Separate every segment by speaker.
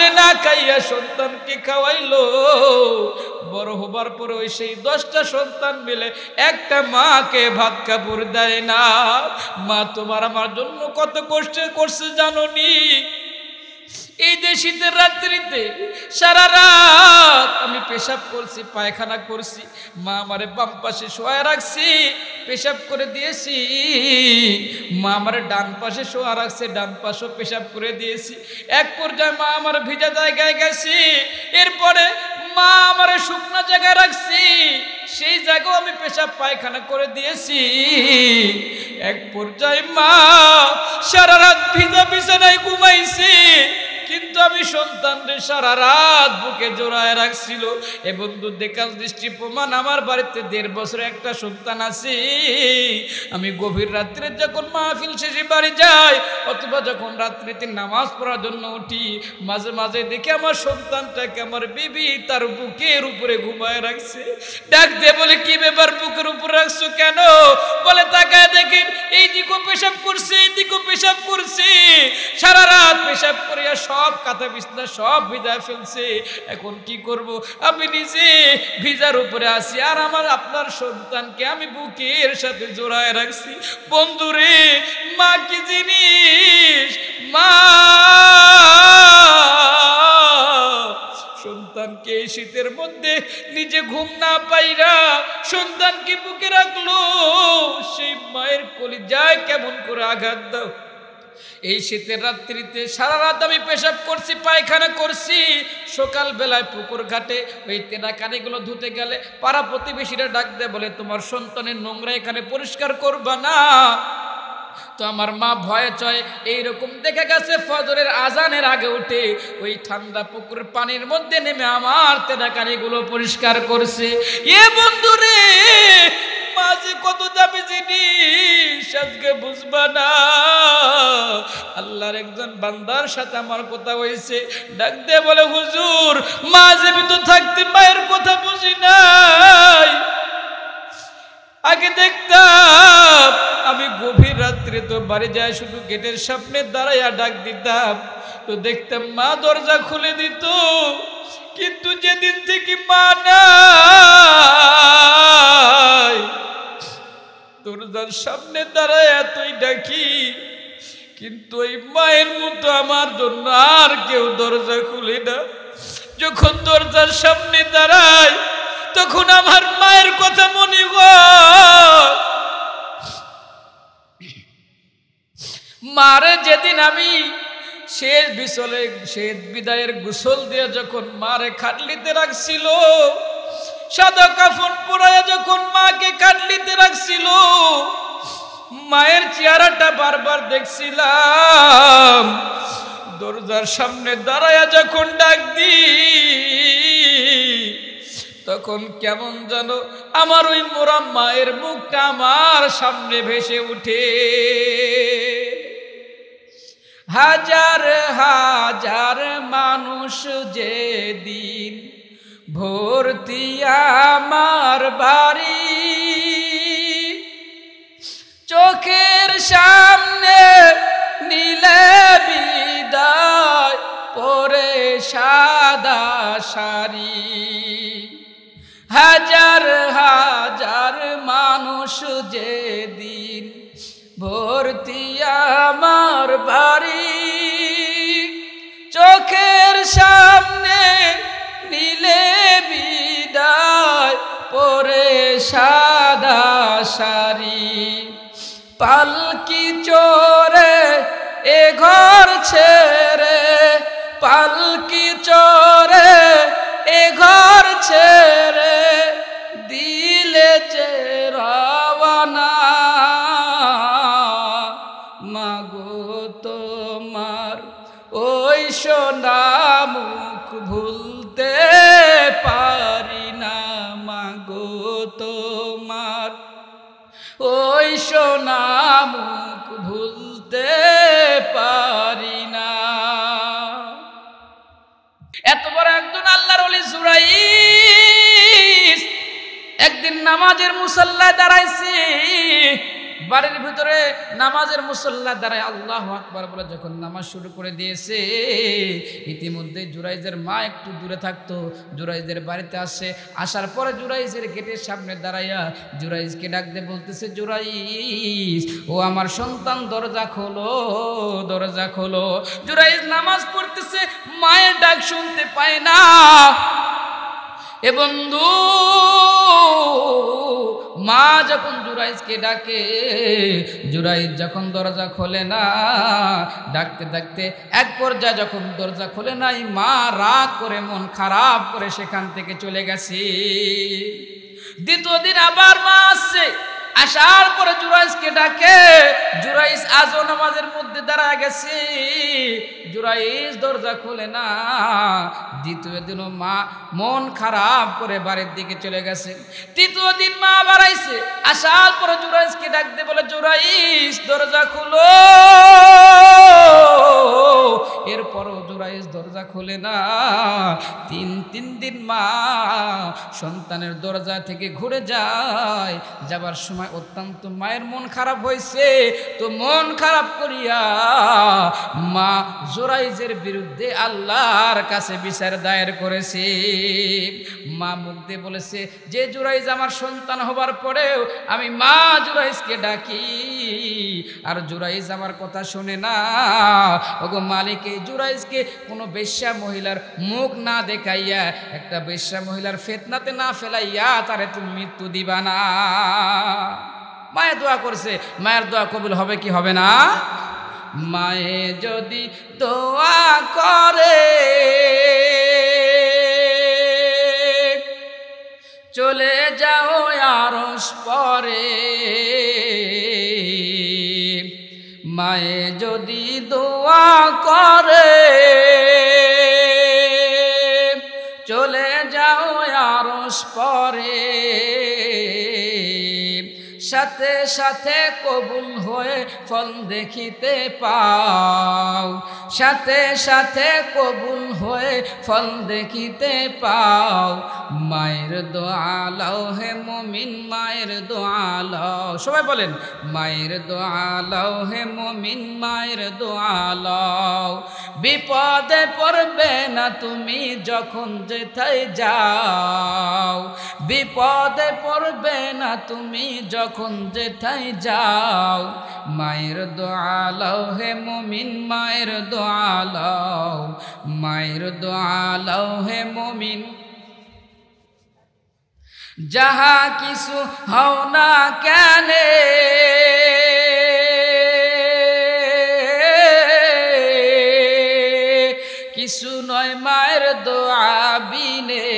Speaker 1: নিজে না খাইয়া সন্তানকে খাওয়াইলো, বড় হবার পরে ওই সেই 10টা সন্তান মিলে একটা মাকে ভাত কাপড় দেয় না। মা তোমার আমার জন্য কত কষ্ট করছে জানোনি? এই যে শীতের রাত্রিতে সারা রাত আমি পেশাব করছি, পায়খানা করছি, মা আমারে বাম পাশে শোয়া রাখছি, পেশাব করে দিয়েছি, মা আমারে ডান পাশে শোয়া রাখছে, ডান পাশেও পেশাব করে দিয়েছি। এক পর্যায়ে মা আমার ভিজা জায়গায় গেছি, এরপরে মা আমারে শুকনো জায়গায় রাখছি, সেই জায়গাও আমি পেশাব পায়খানা করে দিয়েছি। এক পর্যায়ে মা সারা রাত ভিজা বিছানায় ঘুমাইছি, কিন্তু আমি সন্তানদের সারা রাত বুকে জড়ায় রাখছিল। এ বন্ধু দেখাল দৃষ্টি প্রমাণ, আমার বাড়িতে 1.5 বছরের একটা সন্তান আছে। আমি গভীর রাত্রে যখন মাহফিল শেষে বাড়ি যাই অথবা যখন রাত্রিতে নামাজ পড়ার জন্য উঠি, মাঝে মাঝে দেখি আমার সন্তানটাকে আমার বিবি তার বুকের উপরে ঘুমায় রাখছে। ডাক দিয়ে বলে, কি ব্যাপার, বুকের উপরে রাখছো কেন? বলে, তাকায় দেখেন এই দিকেও পেশাব করছি, এই দিকেও পেশাব করছি, সারা রাত পেশাব করিয়া সব কাঁথা বিছনা সব ভিজা ফেলছে। এখন কি করব? আমি নিজে ভিজার উপরে আছি, আর আমার আপনার সন্তানকে আমি বুকের সাথে জড়ায় রাখছি। বন্ধুরে, মা কি জিনিস? মা সন্তানকে এই শীতের মধ্যে নিজে ঘুম না পাইরা সন্তানকে বুকে রাখলো, সেই মায়ের কলিজায় কেমন করে আঘাত দাও। এই শীতের রাত্রিতে সারা রাত আমি পেশাব করছি, পায়খানা করছি, সকাল বেলায় পুকুর ঘাটে ওই তেনা কানিগুলো ধুতে গেলে পাড়া প্রতিবেশীরা ডাক দেয়, বলে তোমার সন্তানের নোংরা এখানে পরিষ্কার করবা না। তো আমার মা ভয়ে চয় এইরকম দেখে গেছে, ফজরের আজানের আগে উঠে ওই ঠান্ডা পুকুরের পানির মধ্যে নেমে আমার তেনা কানিগুলো পরিষ্কার করছে। এ বন্ধুরে, মাঝে কত দামি জিনিস আজকে বুঝবা না। আল্লাহর একজন বান্দার সাথে আমার কথা হয়েছে, ডাক দিয়ে বলে, হুজুর, মাঝে তো থাকতে মায়ের কথা বুঝি নাই। আগে দেখতাম আমি গভীর রাত্রে তো বাড়ি যায় শুধু গেটের সামনে দাঁড়াইয়া ডাক দিতাম, তো দেখতাম মা দরজা খুলে দিত। কিন্তু যেদিন থেকে মা নাই, দরজার সামনে দাঁড়ায় এতই ডাকি, কিন্তু ওই মায়ের মতো আমার জন্য আর কেউ দরজা খুলে না। যখন দরজার সামনে দাঁড়ায় তখন আমার মায়ের কথা মনে হয়। মারে যেদিন আমি শেষ বিদায়ের গোসল দিয়ে যখন মারে খাটলিতে রাখছিল, সাদা কাফন পরায়া যখন মাকে খাটলিতে রাখছিল, মায়ের চেহারাটা বারবার দেখছিলাম। দরজার সামনে দাঁড়ায়া যখন ডাক দি, তখন কেমন যেন আমার ওই মোরা মায়ের মুখটা আমার সামনে ভেসে উঠে। হাজার হাজার মানুষ যেদিন ভর্তি আমার বাড়ি, চোখের সামনে নীলে বিদায় পরে সাদা শাড়ি। হাজার হাজার মানুষ যেদিন ভর্তি আমার বাড়ি, চোখের সামনে নীলে বিদায় পরে সাদা শাড়ি। পালকি চোরে এ ঘর ছেড়ে, পালকি চোরে এ ঘর ছেড়ে দিলে যে রওনা। মাগো তোমার ওই সোনা মুখ ভুলতে পারি না, মাগো তোমার ওই সোনা মুখ ভুলতে পারি না। এত বড় একজন আল্লাহর ওলি জুরাইস একদিন নামাজের মুসাল্লায় দাঁড়াইছে, বাড়ির ভিতরে নামাজের মুসল্লা দাঁড়ায় আল্লাহু আকবার বলে যখন নামাজ শুরু করে দিয়েছে, ইতিমধ্যে জুরাইজের মা একটু দূরে থাকতো, জুরাইজের বাড়িতে আসে। আসার পরে জুরাইজের গেটের সামনে দাঁড়াইয়া জুরাইজকে ডাক দিয়ে বলতেছে, জুরাইজ ও আমার সন্তান, দরজা খোলো, দরজা খোলো। জুরাইজ নামাজ পড়তেছে, মায়ের ডাক শুনতে পায় না। এ বন্ধু, মা যখন জুরাইজকে ডাকে, জুরাইজ যখন দরজা খোলে না, ডাকতে ডাকতে এক পর্যায়ে যখন দরজা খোলে নাই, মা রাগ করে মন খারাপ করে সেখান থেকে চলে গেছে। দ্বিতীয় দিন আবার মা আসছে, আসার পরে জুরাইজকে ডাকে, জুরাইজ আজও নামাজের মধ্যে দাঁড়ায় গেছে, জুরাইজ দরজা খোলে না। দ্বিতীয় দিনও মা মন খারাপ করে বাড়ির দিকে চলে গেছে। তৃতীয় দিন মা আবার আইছে, আসার পরে জুরাইজকে ডাক দিয়ে বলে, জুরাইজ দরজা খুলো। এরপরও জুরাইজ দরজা খোলে না। তিন দিন মা সন্তানের দরজা থেকে ঘুরে যায়। যাবার সময় অত্যন্ত মায়ের মন খারাপ হয়েছে, তো মন খারাপ করিয়া মা জুরাইজের বিরুদ্ধে আল্লাহর কাছে বিচার দায়ের করেছে। মা মুখ দিয়ে বলেছে, যে জুরাইজ আমার সন্তান হবার পরেও আমি মা জুরাইজকে ডাকি, আর জুরাইজ আমার কথা শুনে না। ওগো মালিক, এই জুরাইজকে কোনো বেশ্যা মহিলার মুখ না দেখাইয়া, একটা বেশ্যা মহিলার ফিতনাতে না ফেলাইয়া তারে তুমি মৃত্যু দিবা না। মায়ে দোয়া করছে, মায়ের দোয়া কবুল হবে কি হবে না? মায়ে যদি দোয়া করে চলে যাও আরশ পরে, মায়ে যদি দোয়া করে চলে যাও আরশ পরে, সাথে সাথে কবুল হয়ে ফল দেখিতে পাও, সাথে সাথে কবুল হয়ে ফল দেখিতে পাও। মায়ের দোয়া লও হে মুমিন, মায়ের দোয়া লও। সবাই বলেন, মায়ের দোয়া লও হে মুমিন, মায়ের দোয়া লও। বিপদে পড়বে না তুমি যখন যেথায় যাও, বিপদে পড়বে না তুমি যখন যেথায় যাও। মায়ের দোয়া লও হে মুমিন, মায়ের দোয়া লও, মায়ের দোয়া লও হে মুমিন। যাহা কিছু হও না কেনে কিছু নয় মায়ের দোয়া বিনে,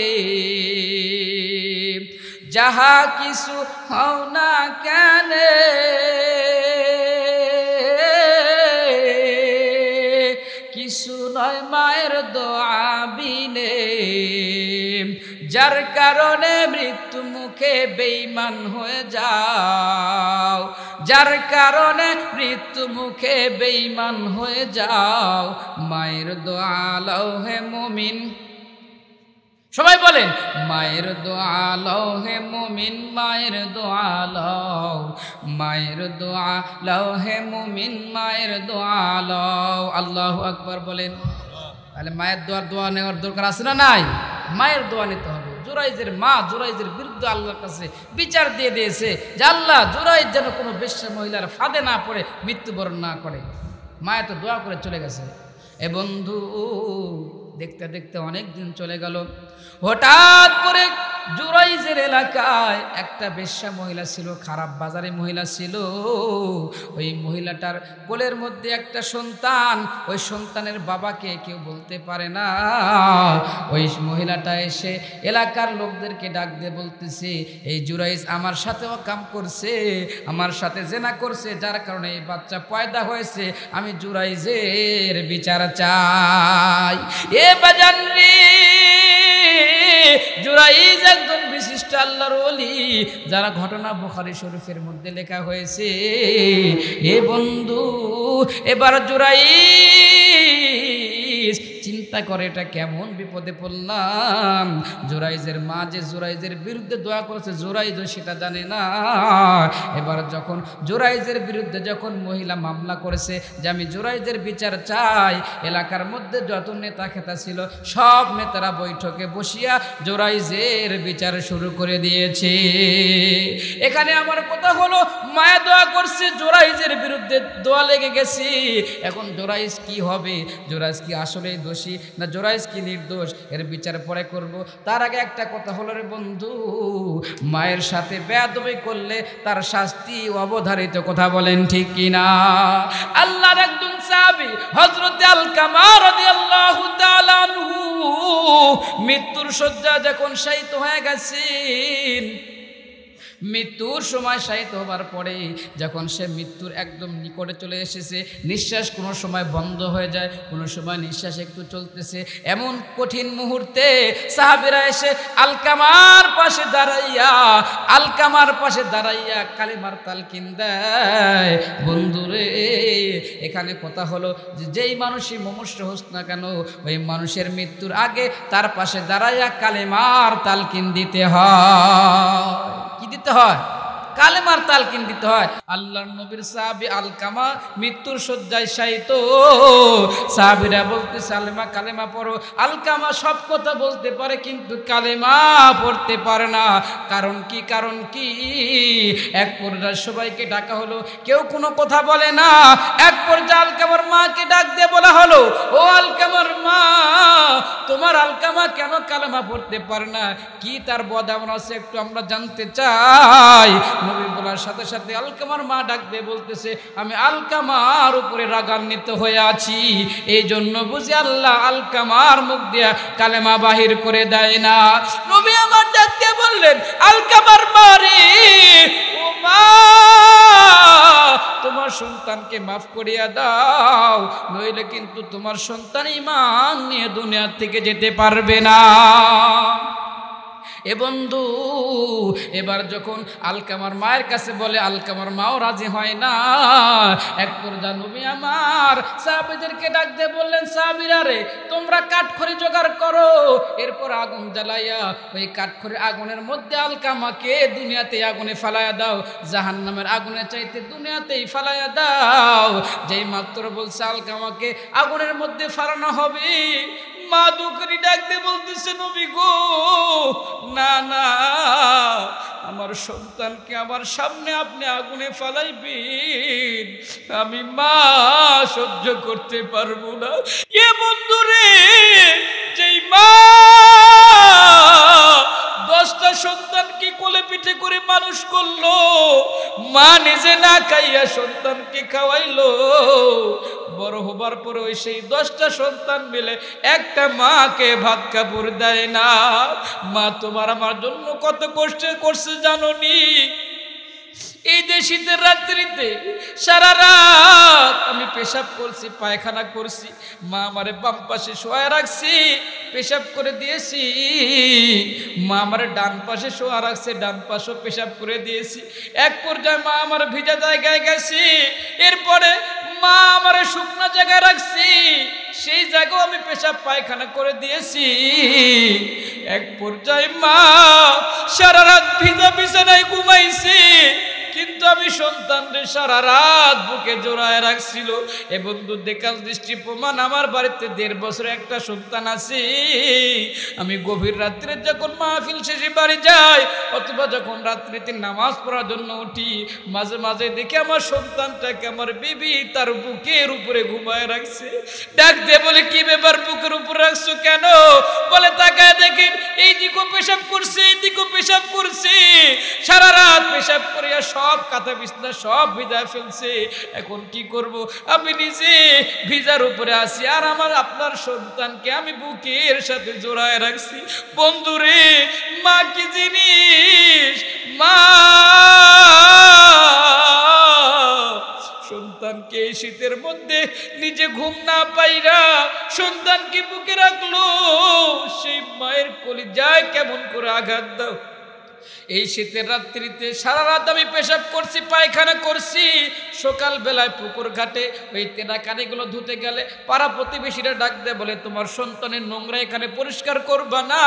Speaker 1: যাহা কিছু হও না কেনে কিছু নয় মায়ের দোয়া বিনে। যার কারণে মৃত্যু মুখে বেঈমান হয়ে যাও, যার কারণে মৃত্যু মুখে বেঈমান হয়ে যাও। মায়ের দোয়া লও হে মুমিন। সবাই বলেন, মায়ের দোয়া লও হে মুমিন, মায়ের দোয়া লও, মায়ের দোয়া লও হে মুমিন, মায়ের দোয়া লও। আল্লাহু আকবার বলেন। তাহলে মায়ের দোয়া নেওয়ার দরকার আছে না নাই? মায়ের দোয়া নিতে হবে। জুরাইজের মা জুরাইজের বিরুদ্ধে আল্লাহর কাছে বিচার দিয়ে দিয়েছে যে আল্লাহ, জুরাইজ যেন কোনো বেশ্যা মহিলার ফাঁদে না পড়ে মৃত্যুবরণ না করে। মায়ে তো দোয়া করে চলে গেছে। এ বন্ধু, দেখতে দেখতে অনেক দিন চলে গেল। হঠাৎ করে জুরাইজের এলাকায় একটা বেশ্যা মহিলা ছিল, খারাপ বাজারে মহিলা ছিল। ওই মহিলাটার কোলের মধ্যে একটা সন্তান, ওই সন্তানের বাবাকে কেউ বলতে পারে না। ওই মহিলাটা এসে এলাকার লোকদেরকে ডাক দিয়ে বলতেছে, এই জুরাইজ আমার সাথেও কাম করছে, আমার সাথে জেনা করছে, যার কারণে এই বাচ্চা পয়দা হয়েছে। আমি জুরাইজের বিচার চাই। এ বাজান রে, জুরাইজ একজন বিশিষ্ট আল্লাহর ওলি, যারা ঘটনা বুখারী শরীফের মধ্যে লেখা হয়েছে। এ বন্ধু, এবার জুরাইজ চিন্তা চিন্তা করে এটা কেমন বিপদে পড়লাম। জুরাইজের মা যে জুরাইজের বিরুদ্ধে দোয়া করেছে জুরাইজ সেটা জানে না। এবার যখন জুরাইজের বিরুদ্ধে যখন মহিলা মামলা করেছে যে আমি জুরাইজের বিচার চাই, এলাকার মধ্যে যত নেতা খেতা ছিল সব নেতারা বৈঠকে বসিয়া জুরাইজের বিচার শুরু করে দিয়েছে। এখানে আমার কথা হলো মায়া দোয়া করছে, জুরাইজের বিরুদ্ধে দোয়া লেগে গেছি। এখন জুরাইজ কি হবে? জুরাইজ কি আসলেই দোষী না জুরাইজ কি নির্দোষ? এর বিচার পরে করব। তার আগে একটা কথা হলো রে বন্ধু, মায়ের সাথে বেয়াদবি করলে তার শাস্তি অবধারিত। কথা বলেন ঠিক কিনা? আল্লাহর একজন সাহাবী হযরত আলকামা রাদিয়াল্লাহু তাআলা আনহু মৃত্যুর শয্যা যখন শায়িত হয়ে গেছেন, মৃত্যুর সময় শায়িত হবার পরে যখন সে মৃত্যুর একদম নিকটে চলে এসেছে, নিঃশ্বাস কোনো সময় বন্ধ হয়ে যায়, কোনো সময় নিঃশ্বাস একটু চলতেছে, এমন কঠিন মুহূর্তে সাহাবীরা এসে আলকামার পাশে দাঁড়াইয়া কালেমার তালকিন দেয়। বন্ধুরে, এখানে কথা হলো যে যেই মানুষই মুমূর্ষু হোক না কেন, ওই মানুষের মৃত্যুর আগে তার পাশে দাঁড়াইয়া কালেমার তালকিন দিতে হয়। কি দিতে হয়? কালেমার তালকিন দিতে হয়। আল্লাহর নবীর সাহাবী আলকামা মৃত্যুর শয্যায় শায়িত, সাহাবীরা বলতেছে আলেমা কালেমা পড়ো। আলকামা সব কথা বলতে পারে কিন্তু কালেমা পড়তে পারে না। কারণ কি? এক পর্যায়ে সবাইকে ডাকা হলো, কেউ কোনো কথা বলে না। এক পর্যায়ে আলকামার মাকে ডাক দিয়ে বলা হলো, ও আলকামার মা, তোমার আলকামা কেন কালেমা পড়তে পারে না? কি তার বদামন আছে একটু আমরা জানতে চাই। নবী বলার সাথে সাথে আলকামার মা ডাক দিয়ে বলতেছে, আমি আলকামার উপরে রাগান্বিত হয়ে আছি, এই জন্য বুঝি আল্লাহ আলকামার মুখ দিয়ে কালেমা বাহির করে দেয় না। নবী আমার ডাক দিয়ে বললেন, আলকামার মা রে, ও মা, তোমার সন্তানকে মাফ করিয়া দাও, নইলে কিন্তু তোমার সন্তান ঈমান নিয়ে দুনিয়া থেকে যেতে পারবে না। এ বন্ধু, এবার যখন আলকামার মায়ের কাছে বলে, আলকামার মাও রাজি হয় না। এক পর্যায়ে নবী আমার সাহাবীদেরকে ডাক দিয়ে বললেন, সাহাবীরা রে, তোমরা কাঠখড়ি জোগাড় করো, এরপর আগুন জ্বালাইয়া ওই কাঠখড়ি আগুনের মধ্যে আলকামাকে দুনিয়াতে আগুনে ফালাইয়া দাও, জাহান্নামের আগুনে চাইতে দুনিয়াতেই ফালাইয়া দাও। যেই মাত্র বলছে আলকামাকে আগুনের মধ্যে ফালানো হবে, মা দুঃখী ডাক দিয়ে বলতেছে, নবী গো, না না, আমার সন্তানকে আমার সামনে আপনি আগুনে ফালাইবেন, আমি মা সহ্য করতে পারবো না। এ বন্ধু রে, যেই মা 10টা সন্তানকে কোলে পিঠে করে মানুষ করলো, মা নিজে না খাইয়া সন্তানকে খাওয়াইলো, বড় হবার পরে ওই সেই 10টা সন্তান মিলে একটা মাকে ভাত কাপড় দেয় না। মা তোমার আমার জন্য কত কষ্ট করছে জানো নি? এই যে শীতের রাত্রিতে সারা রাত আমি পেশাব করছি, পায়খানা করছি, মা আমারে বাম পাশে শোয়া রাখছি, পেশাব করে দিয়েছি, মা আমারে ডান পাশে শোয়া রাখছে, ডান পাশেও পেশাব করে দিয়েছি। এক পর্যায়ে মা আমার ভিজা জায়গায় গেছি, এরপরে মা আমারে শুকনো জায়গায় রাখছি, সেই জায়গাও আমি পেশাব পায়খানা করে দিয়েছি। এক পর্যায়ে মা সারা রাত ভিজা বিছানায় ঘুমাইছি, কিন্তু আমি সন্তানরে সারা রাত বুকে জড়ায় রাখছিল। এ বন্ধু, দেখাল দৃষ্টি প্রমাণ, আমার বাড়িতে 1.5 বছর একটা সন্তান আছে। আমি গভীর রাত্রে যখন মাহফিল শেষে বাড়ি যাই, অথবা যখন রাত্রিতে নামাজ পড়ার জন্য উঠি, মাঝে মাঝে দেখি আমার সন্তানটাকে আমার বিবি তার বুকের উপরে ঘুমায় রাখছে। ডাক দিয়ে বলে, কি ব্যাপার, বুকের উপরে রাখছো কেন? বলে, তাকায় দেখেন, এই দিকেও পেশাব করছে, এই দিকেও পেশাব করছে, সারা রাত পেশাব করিয়া সব কাঁথা বিছনা সব ভিজায় ফেলছে। এখন কি করব? আমি নিজে ভিজার উপরে আছি, আর আমার আপনার সন্তানকে আমি বুকের সাথে জড়ায় রাখছি। বন্ধুরে, মা কি জিনিস? মা সন্তানকে এই শীতের মধ্যে নিজে ঘুম না পাইরা সন্তানকে বুকে রাখলো, সেই মায়ের কলিজায় কেমন করে আঘাত দাও। এই শীতের রাত্রিতে সারা রাত আমি পেশাব করছি, পায়খানা করছি। সকাল বেলায় পুকুর ঘাটে ওই তেনা কানিগুলো ধুতে গেলে পাড়া প্রতিবেশীরা ডাক দেয়, বলে তোমার সন্তানের নোংরা এখানে পরিষ্কার করবা না।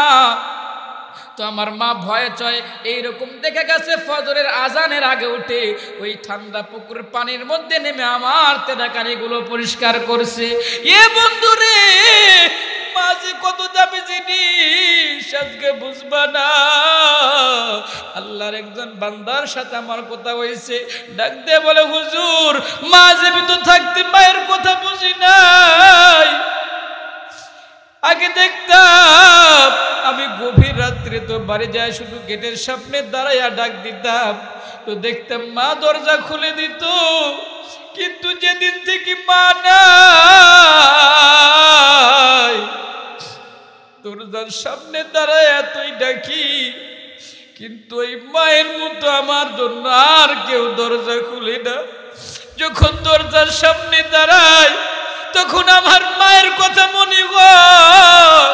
Speaker 1: তো আমার মা ভয়ে চয় এইরকম দেখে গেছে ফজরের আজানের আগে উঠে ওই ঠান্ডা পুকুরের পানির মধ্যে নেমে আমার তেনাকানিগুলো পরিষ্কার করছে। এ বন্ধু রে, মাঝে কত দামি জিনিস আজকে বুঝবা না। আল্লাহর একজন বান্দার সাথে আমার কথা হয়েছে, ডাক দিয়ে বলে, হুজুর মাঝে ভিতর থাকতে মায়ের কথা বুঝি নাই। আগে দেখতাম আমি গভীর রাত্রে তো বাড়ি যায় শুধু গেটের সামনে দাঁড়াইয়া ডাক দিতাম, তো দেখতাম মা দরজা খুলে দিত। কিন্তু যেদিন থেকে মা নাই, দরজার সামনে দাঁড়ায় এতই ডাকি, কিন্তু ওই মায়ের মতো আমার জন্য আর কেউ দরজা খুলে না। যখন দরজার সামনে দাঁড়ায় তখন আমার মায়ের কথা মনে হয়।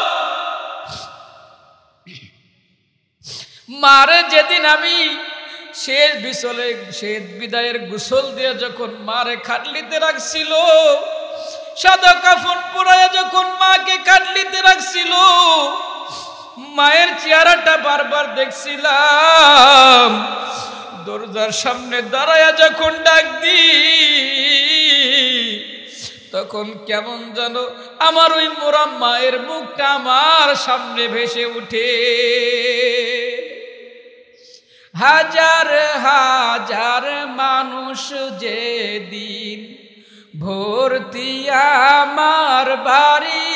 Speaker 1: মারে যেদিন আমি শেষ বিদায়ের গোসল দিয়ে যখন মারে খাটলিতে রাখছিল, সাদা কাফন পরায়া যখন মাকে খাটলিতে রাখছিল, মায়ের চেহারাটা বারবার দেখছিলাম। দরজার সামনে দাঁড়ায়া যখন ডাক দি, তখন কেমন যেন আমার ওই মোরা মায়ের মুখটা আমার সামনে ভেসে উঠে। হাজার হাজার মানুষ যেদিন ভর্তি আমার বাড়ি,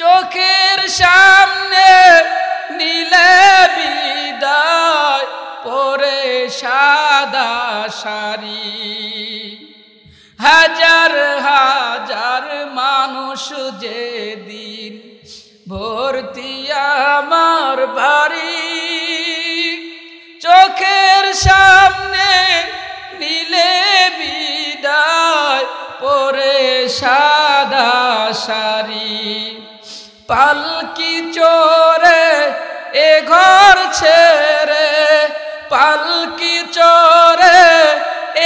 Speaker 1: চোখের সামনে নীলে বিদায় পরে সাদা শাড়ি। হাজার হাজার মানুষ যেদিন ভর্তি আমার বাড়ি, চোখের সামনে নীলে বিদায় পরে সাদা শাড়ি। পালকি চোরে এ ঘর ছেড়ে, পালকি চোরে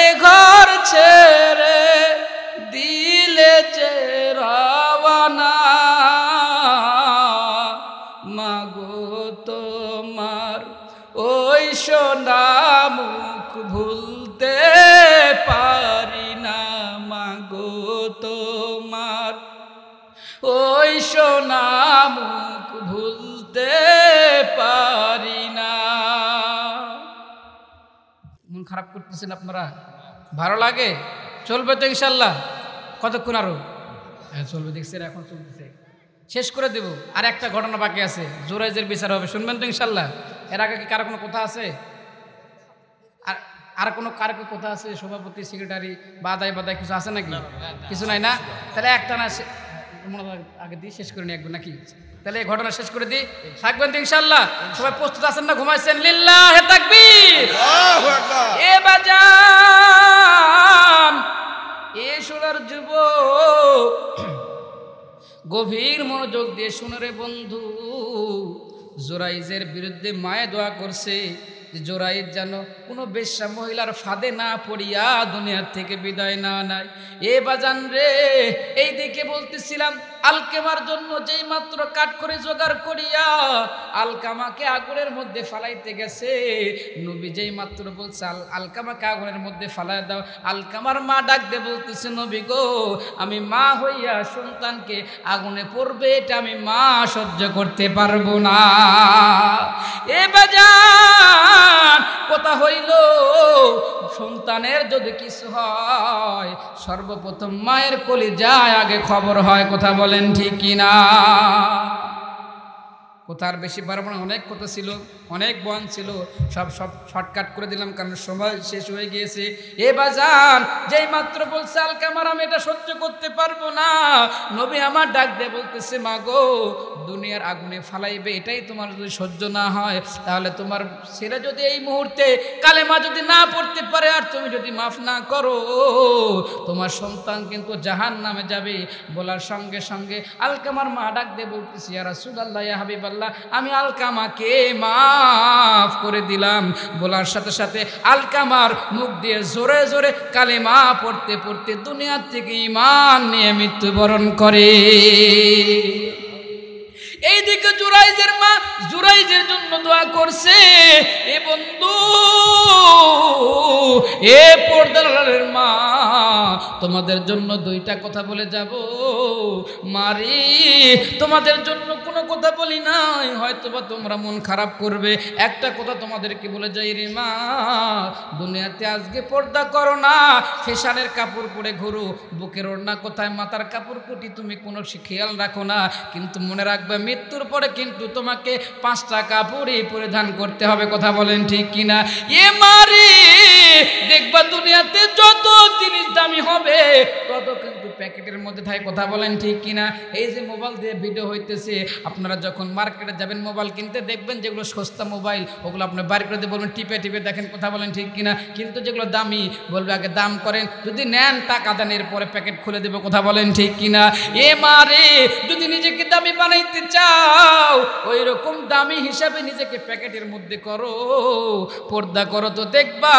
Speaker 1: এ ঘর ছেড়ে দিলে যে রওনা। মাগো তোমার ওই সোনা মুখ ভুলতে পারি না, মাগো তোমার ওই সোনা মুখ ভুলতে পারি না। মন খারাপ করতেছেন আপনারা? ভালো লাগে? চলবে তো ইনশাল্লাহ? কতক্ষণ আরো? হ্যাঁ চলবে, দেখছেন এখন চলতেছে। শেষ করে দেব, আর একটা ঘটনা বাকি আছে, জোরাইজের বিচার হবে, শুনবেন তো ইনশাল্লাহ? এর আগে কি কারো কোনো কথা আছে? আর কোনো কারো কথা আছে? সভাপতি, সেক্রেটারি, বাদাই কিছু আছে নাকি? কিছু নাই না? তাহলে একটা না আগে দিয়ে শেষ করে নিয়ে একবার নাকি? তাহলে এই ঘটনা শেষ করে দিই, থাকবেন তো ইনশাল্লাহ? সবাই প্রস্তুত আছেন না? ঘুমাইছেন? লিল্লাহে তাকবীর। এ বাজান, এ সোনার যুবক, গভীর মনোযোগ দিয়ে শুনে রে বন্ধু। জোরাইজের বিরুদ্ধে মায়ে দোয়া করছে যে জোরাইজ যেন কোনো বেশ্যা মহিলার ফাঁদে না পড়িয়া দুনিয়ার থেকে বিদায় না নেয়। এ বাজান রে, এই দিকে বলতেছিলাম আলকামার জন্য যেই মাত্র কাঠ করে জোগাড় করিয়া আলকামাকে আগুনের মধ্যে ফালাইতে গেছে, নবী যেই মাত্র বলছে আলকামাকে আগুনের মধ্যে ফালাই দাও, আলকামার মা ডাক দিয়ে বলতেছে, নবী গো, আমি মা হইয়া সন্তানকে আগুনে পড়বে এটা আমি মা সহ্য করতে পারবো না। এ বাজান, কথা হইল সন্তানের যদি কিছু হয় সর্বপ্রথম মায়ের কলিজায় আগে খবর হয়। কথা বলেন ঠিক কিনা? কথা আর বেশি পারবো না, অনেক কথা ছিল, অনেক বয়ান ছিল, সব শর্টকাট করে দিলাম কারণ সময় শেষ হয়ে গিয়েছে। এ বাজান, যেই মাত্র বলছে আলকামার আমি এটা সহ্য করতে পারবো না, নবী আমার ডাক দিয়ে বলতেছে, মা গো, দুনিয়ার আগুনে ফালাইবে এটাই তোমার যদি সহ্য না হয়, তাহলে তোমার ছেলে যদি এই মুহূর্তে কালেমা যদি না পড়তে পারে আর তুমি যদি মাফ না করো, তোমার সন্তান কিন্তু জাহান্নামে যাবে। বলার সঙ্গে সঙ্গে আলকামার মা ডাক দিয়ে বলতেছে, ইয়া রাসূলুল্লাহ, ইয়া হাবিবাল্লাহ, আল্লাহ আমি আলকামাকে মাফ করে দিলাম। বলার সাথে সাথে আলকামার মুখ দিয়ে জোরে জোরে কালেমা পড়তে পড়তে দুনিয়া থেকে ঈমান নিয়ে মৃত্যুবরণ করে। এইদিকে জুরাইজের মা জুরাইজের জন্য দোয়া করছে। এ বন্ধু, এ পর্দার মা, তোমাদের জন্য দুইটা কথা বলে যাব। মারি, তোমাদের জন্য কোনো কথা বলি নাই, হয়তোবা তোমরা মন খারাপ করবে। একটা কথা তোমাদেরকে বলে যাই রে মা, দুনিয়াতে আজকে পর্দা করো না, ফ্যাশনের কাপড় পরে ঘুরো, বুকের ওড়না কোথায়, মাথার কাপড় কুটি তুমি কোনো খেয়াল রাখো না, কিন্তু মনে রাখবে মৃত্যুর পরে কিন্তু তোমাকে 5টা কাপড়ই পরিধান করতে হবে। কথা বলেন ঠিক কিনা? এ মারি, দেখবা দুনিয়াতে যত জিনিস দামি হবে তত কিন্তু প্যাকেটের মধ্যে থাকে। কথা বলেন ঠিক কিনা? এই যে মোবাইল দিয়ে ভিডিও হইতেছে, আপনারা যখন মার্কেটে যাবেন মোবাইল কিনতে, দেখবেন যেগুলো সস্তা মোবাইল ওগুলো আপনি বাইর করে দিয়ে বলবেন টিপে টিপে দেখেন। কথা বলেন ঠিক কিনা? কিন্তু যেগুলো দামি বলবে আগে দাম করেন, যদি নেন টাকা দেন, এরপরে প্যাকেট খুলে দেবে। কথা বলেন ঠিক কিনা? এ মারে, যদি নিজেকে দামি বানাইতে চাও ওই রকম দামি হিসাবে নিজেকে প্যাকেটের মধ্যে করো, পর্দা করো, তো দেখবা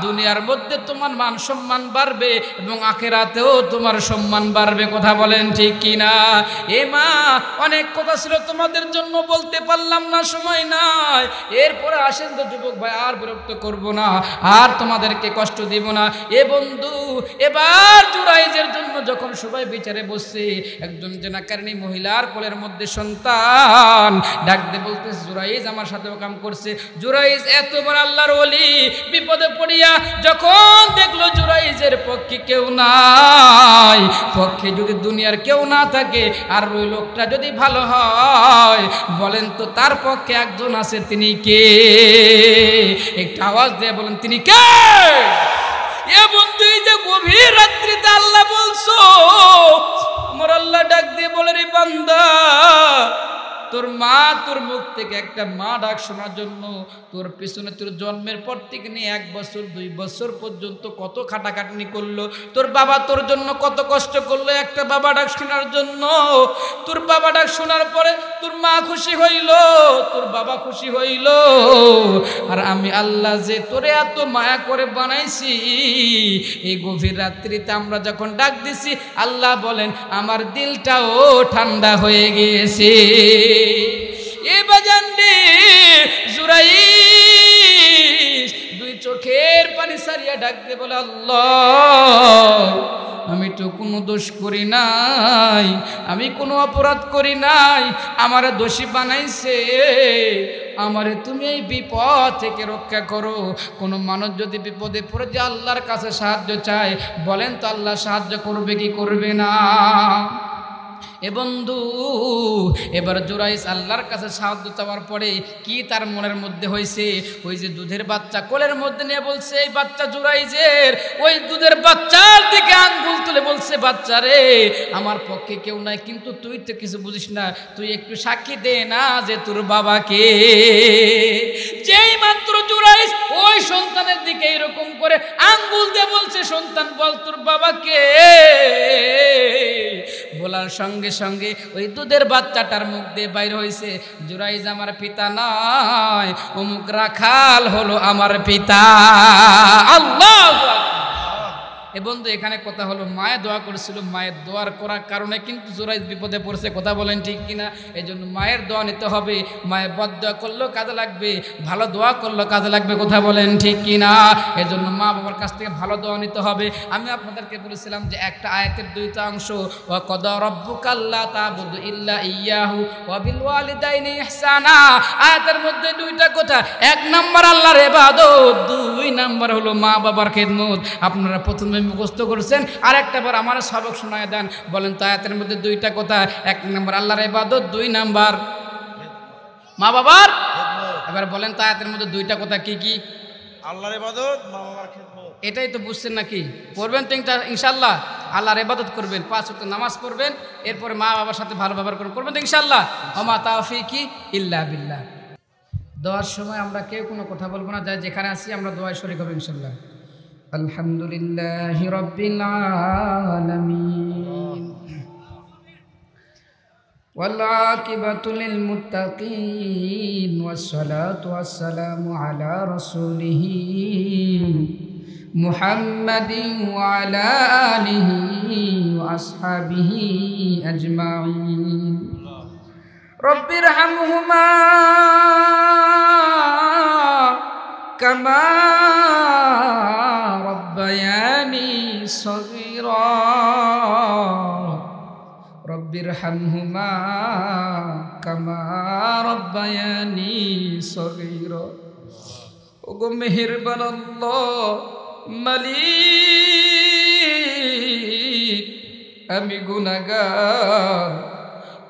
Speaker 1: দুনিয়ার মধ্যে তোমার মান সম্মান বাড়বে এবং আখিরাতেও তোমার সম্মান বাড়বে। কথা বলেন ঠিক কিনা? এ মা, অনেক কথা ছিল তোমাদের জন্য, বলতে পারলাম না, সময় নাই। এরপরে আসেন তো যুবক ভাই, আর বিরক্ত করব না, আর তোমাদেরকে কষ্ট দিব না। এ বন্ধু, এবার জুরাইজের জন্য যখন সবাই বিচারে বসছে, একজন জেনাকারিনী মহিলার কোলের মধ্যে সন্তান ডাক দিয়ে বলতে, জুরাইজ আমার সাথেও কাম করছে। জুরাইজ এত বড় আল্লাহর ওলি বিপদে পড়িয়া যখন দেখলো জুরাইজের পক্ষে কেউ নাই, পক্ষে যদি দুনিয়ার কেউ না থাকে আর ওই লোকটা যদি ভালো হয়, বলেন তো তার পক্ষে একজন আছে, তিনি কে? একটা আওয়াজ দিয়ে বলেন তিনি কে? এ বন্ধু, এই যে গভীর রাত্রিতে আল্লাহ বলছো, আমার আল্লাহ ডাক দিয়ে বলে, রে বান্দা, তোর মা তোর মুখ থেকে একটা মা ডাক শোনার জন্য তোর পিছনে তোর জন্মের পর থেকে নিয়ে 1 বছর 2 বছর পর্যন্ত কত খাটাখাটনি করলো, তোর বাবা তোর জন্য কত কষ্ট করলো একটা বাবা ডাক শোনার জন্য। তোর বাবা ডাক শোনার পরে তোর মা খুশি হইল, তোর বাবা খুশি হইল, আর আমি আল্লাহ যে তোরে এত মায়া করে বানাইছি, এই গভীর রাত্রিতে আমরা যখন ডাক দিছি, আল্লাহ বলেন আমার দিলটাও ঠান্ডা হয়ে গিয়েছে। এ বাজান রে, জুরাইজ 2 চোখের পানি সারিয়া ডাক দিয়ে বলে, আল্লাহ আমি তো কোনো দোষ করি নাই, আমি কোনো অপরাধ করি নাই, আমারে দোষী বানাইছে, আমারে তুমি এই বিপদ থেকে রক্ষা করো। কোনো মানুষ যদি বিপদে পড়ে যে আল্লাহর কাছে সাহায্য চায়, বলেন তো আল্লাহ সাহায্য করবে কি করবে না? এ বন্ধু, এবার জুরাইজ আল্লাহর কাছে সাহায্য চাওয়ার পরে কি তার মনের মধ্যে হয়েছে, ওই যে দুধের বাচ্চা কোলের মধ্যে নিয়ে বলছে, এই বাচ্চা জুরাইজের, ওই দুধের বাচ্চার দিকে আঙ্গুল তুলে বলছে, বাচ্চা রে আমার পক্ষে কেউ নাই, কিন্তু তুই তো কিছু বুঝিস না, তুই একটু সাক্ষী দে না যে তোর বাবাকে। যেই মাত্র জুরাইজ ওই সন্তানের দিকে এরকম করে আঙ্গুল দিয়ে বলছে, সন্তান বল তোর বাবাকে, বলার সঙ্গে সঙ্গে ওই দুধের বাচ্চাটার মুখ দিয়ে বাইর হয়েছে, জুরাইজ আমার পিতা নয়, অমুক রাখাল হলো আমার পিতা। আল্লাহু আকবার। এ বন্ধু, এখানে কথা হলো মায়ের দোয়া করেছিল, মায়ের দোয়ার করার কারণে কিন্তু জুরাইজ বিপদে পড়ছে। কথা বলেন ঠিক কিনা? এই জন্য মায়ের দোয়া নিতে হবে। মায়ের বদ দোয়া করলেও কাজে লাগবে, ভালো দোয়া করলেও কাজে লাগবে। কথা বলেন ঠিক কিনা? এই জন্য মা বাবার কাছ থেকে ভালো দোয়া নিতে হবে। আমি আপনাদেরকে বলেছিলাম যে একটা আয়াতের 2টা অংশ, ওয়া কদা রাব্বুকা আল্লা তা'বুদু ইল্লা ইয়্যাহু ওয়া বিল ওয়ালিদাইনি ইহসানা। আয়াতের মধ্যে 2টা কথা, 1 নাম্বার আল্লাহর ইবাদত, 2 নাম্বার হলো মা বাবার খেদমত। আপনারা প্রথমে মুখস্থ করেছেন, আর একটা বার আমার সবক শোনায় দেন। বলেন তো আয়াতের মধ্যে 2টা কথা, 1 নাম্বার আল্লাহর ইবাদত, 2 নাম্বার মা বাবার। এবার বলেন তো আয়াতের মধ্যে 2টা কথা কি কি?
Speaker 2: আল্লাহর ইবাদত, মা বাবার খেদমত।
Speaker 1: এটাই তো বুঝছেন নাকি? করবেন তো ইনশাআল্লাহ? আল্লাহর ইবাদত করবেন, 5 ওয়াক্ত নামাজ পড়বেন, এরপরে মা বাবার সাথে ভালো ব্যবহার করবেন তো ইনশাআল্লাহ। ওমা তাওফীকি ইল্লা বিল্লাহ। দোয়ার সময় আমরা কেউ কোনো কথা বলবো না, যাই যেখানে আছি আমরা দোয়ায় শরীক হব ইনশাআল্লাহ। আলহামদুলিল্লাহি রাব্বিল আলামিন والعاقبة للمتقين والصلاة والسلام على رسوله محمد وعلى آله وأصحابه أجمعين رب ارحمهما كما ربياني صغيرا رب ارحمهما كما ربياني صغيرا ওগো মেহেরবান আল্লাহ মালিক আমি গুনাহগার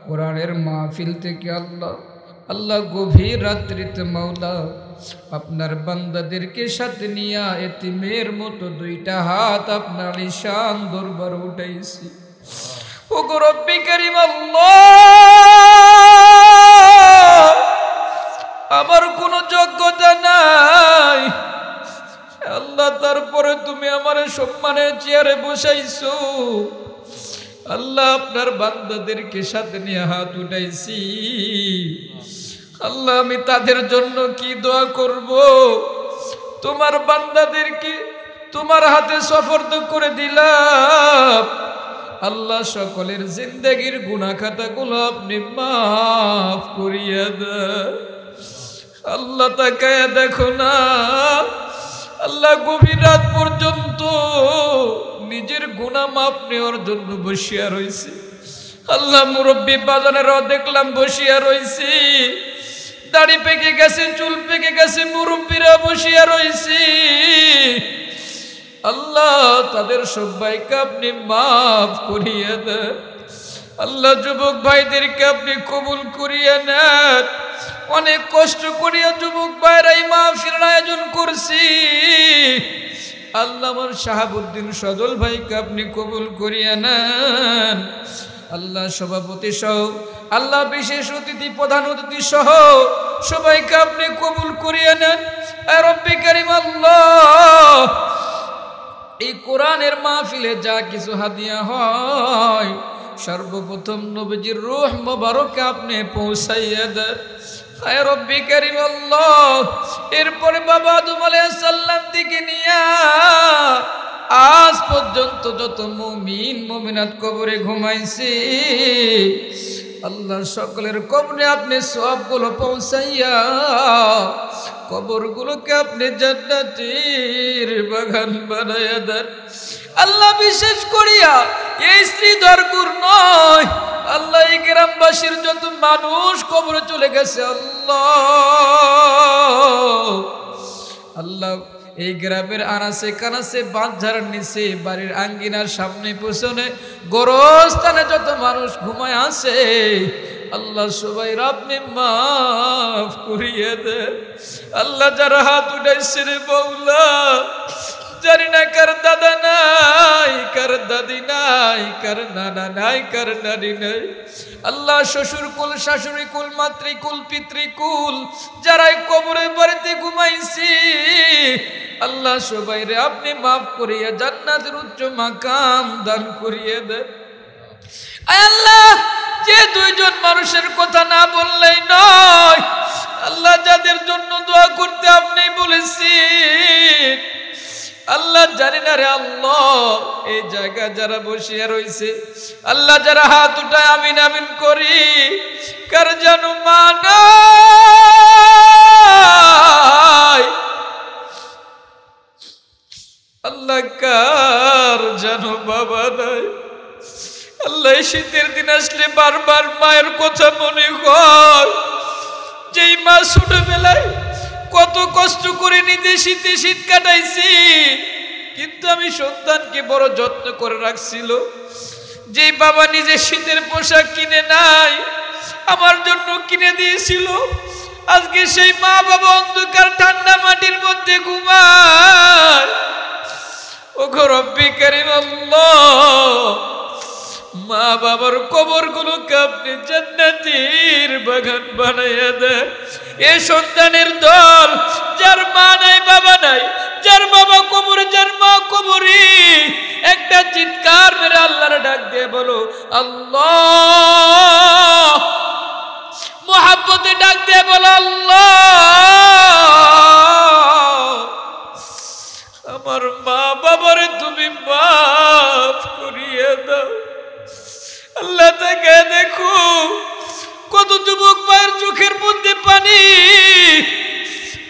Speaker 1: কোরআনের মাহফিল থেকে আল্লাহ গভীর রাত্রিতে মাওলা আপনার বান্দাদেরকে সাথে নিয়ে এতিমের মতো দুইটা হাত আপনার ঈশান দরবার উঠাইছি ওগো রব্বি কারীম আল্লাহ আমার কোনো যোগ্যতা নাই আল্লাহ তারপরে তুমি আমার সম্মানের চেয়ারে বসাইছো আল্লাহ আপনার বান্দাদেরকে সাথে নিয়ে হাত উঠাইছি আল্লাহ আমি তাদের জন্য কি দোয়া করব তোমার বান্দাদেরকে তোমার হাতে সুপর্দ করে দিলাম আল্লাহ সকলের জিন্দেগীর গুনাহ খাতাগুলো আপনি মাফ করিয়া দেন আল্লাহ তাকায়া দেখো না আল্লাহ গভীর রাত পর্যন্ত নিজের গুনাহ মাফ নেওয়ার জন্য বসিয়া রইছে আল্লাহ মুরব্বী বাজানেরও দেখলাম বসিয়া রইছে দাড়ি পেকে গেছে চুল পেকে গেছে মুরব্বীরা বসিয়া রইছে আল্লাহ তাদের সবাইকে আপনি মাফ করিয়া দেন আল্লাহ যুবক ভাইদেরকে আপনি কবুল করিয়া নেন অনেক কষ্ট করিয়া যুবক ভাইরা এই মাহফিলের আয়োজন করছি আল্লাহ আমার শাহাবুদ্দিন সজল ভাইকে আপনি কবুল করিয়া নেন আল্লাহ সভাপতি সহ আল্লাহ বিশেষ অতিথি প্রধান অতিথি সহ সবাইকে আপনি কবুল করিয়া নেন রব্বি কারীম আল্লাহ এই কোরআনের মাহফিলে যা কিছু হাদিয়া হয় সর্বপ্রথম নবীজির রূহ মোবারক আপনি পৌঁছাইয়া দেন হায় রব্বি কারীম আল্লাহ এরপরে বাবা আদম আলাইহিস সালাম থেকে নিয়া আজ পর্যন্ত যত মুমিন মুমিনাত কবরে ঘুমাইছে আল্লাহ সকলের কবরে আপনি সবগুলো পৌঁছাইয়া কবরগুলোকে আপনি জান্নাতের বাগান বানাইয়া দেন আল্লাহ বিশেষ করিয়া এই শ্রীধরপুর নয় আল্লাহ এই গ্রামবাসীর যত মানুষ কবরে চলে গেছে আল্লাহ এই গ্রামের আনাসে কানাসে বাঁধঝাড়ার নিচে বাড়ির আঙ্গিনার সামনে পেছনে গোরস্থানে যত মানুষ ঘুমায় আছে আল্লাহ সবাই আপনি মাফ করিয়ে দেন আল্লাহ যারা হাত উঠাইছে রে মওলা জানি না কার দাদা নাই কার দাদি নাই কার নানা নাই কার নানি নাই আল্লাহ শ্বশুর কুল শাশুড়ি কুল মাতৃকুল পিতৃকুল যারাই কবরে বাড়িতে ঘুমাইছি আল্লাহ সবাই রে আপনি মাফ করিয়া জান্নাতের উচ্চ মাকাম দান করিয়ে দেন আল্লাহ যে দুইজন মানুষের কথা না বললেই নয় আল্লাহ যাদের জন্য দোয়া করতে আপনি বলেছেন আল্লাহ জানি না রে আল্লাহ এই জায়গা যারা বসিয়া রইছে আল্লাহ যারা হাত উঠায় আমিন আমিন করি কার জানো মা নাই আল্লাহ কার জানো বাবা নাই আল্লাহ শীতের দিন আসলে বারবার মায়ের কথা মনে হয় যেই মা ছোটবেলায় কত কষ্ট করে নিজে শীতে শীত কাটাইছি কিন্তু আমি সন্তানকে বড় যত্ন করে রাখছিল যেই বাবা নিজে শীতের পোশাক কিনে নাই আমার জন্য কিনে দিয়েছিল আজকে সেই মা বাবা অন্ধকার ঠান্ডা মাটির মধ্যে ঘুমায় ওগো রব্বি কারীম আল্লাহ মা বাবার কবরগুলোকে আপনি জান্নাতের বাগান বানাইয়া দেন এ সন্তানের দল যার মা নাই বাবা নাই যার বাবা কবরে যার মা কবরে এক একটা চিৎকার মেরে আল্লাহর ডাক দিয়ে বলো আল্লাহ, মোহাব্বতে ডাক দিয়ে বলো আল্লাহ, আমার মা বাবারে তুমি মাফ করিয়ে দাও। আল্লাহ তাকে দেখো, কত যুবক ভাইয়ের চোখের মধ্যে পানি,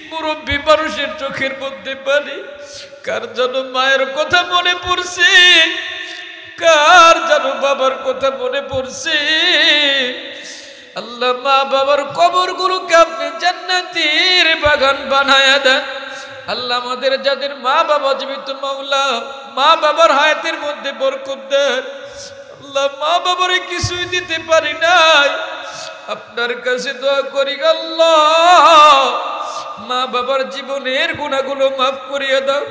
Speaker 1: মুরব্বী মানুষের চোখের মধ্যে পানি। কার যেন মায়ের কথা মনে পড়ছে, কার যেন বাবার কথা মনে পড়ছে। আল্লাহ মা বাবার কবরগুলোকে আপনি জান্নাতের বাগান বানায়া দেন। আল্লাহ আমাদের যাদের মা বাবা জীবিত, মাওলা মা বাবার হায়াতের মধ্যে বরকত দেন। আল্লাহ মা বাবারে কিছুই দিতে পারি নাই, আপনার কাছে দোয়া করি আল্লাহ মা বাবার জীবনের গুনাহগুলো মাফ করিয়ে দাও।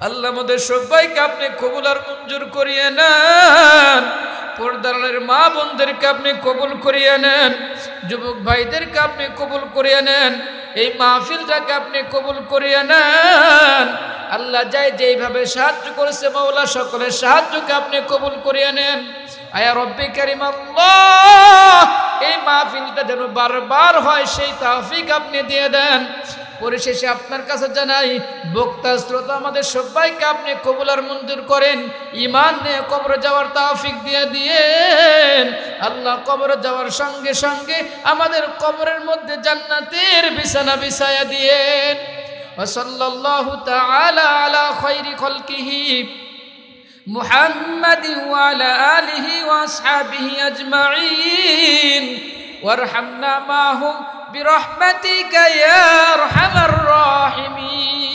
Speaker 1: আল্লাহ আমাদের সবাইকে আপনি কবুল আর মঞ্জুর করিয়ে নেন। পর্দারের মা বোনদেরকে আপনি কবুল করিয়ে নেন, যুবক ভাইদেরকে আপনি কবুল করিয়ে নেন, এই মাহফিলটাকে আপনি কবুল করিয়ে নেন। আল্লাহ যাই যেইভাবে সাহায্য করেছে মাওলা, সকলের সাহায্যকে আপনি কবুল করিয়ে নেন। আয়া রব্বি কারীম আল্লাহ, এই মাহফিলটা যেন বারবার হয় সেই তৌফিক আপনি দিয়ে দেন। পরিশেষে আপনার কাছে জানাই, বক্তা শ্রোতা আমাদের সবাইকে আপনি কবুল আর মঞ্জুর করেন, ঈমান নিয়ে কবরে যাওয়ার তৌফিক দিয়ে দিয়েন। আল্লাহ কবরে যাওয়ার সঙ্গে সঙ্গে আমাদের কবরের মধ্যে জান্নাতের বিছানা বিছায়া দিয়েন। ওয়া সাল্লাল্লাহু তাআলা আলা খায়রি খালকিহি মুহাম্মাদিন ওয়া আলা আলিহি ওয়া আসহাবিহি আজমাইন ওয়ারহামনা মাহুম বিরহমাতিকা ইয়া আরহামার রাহিমিন।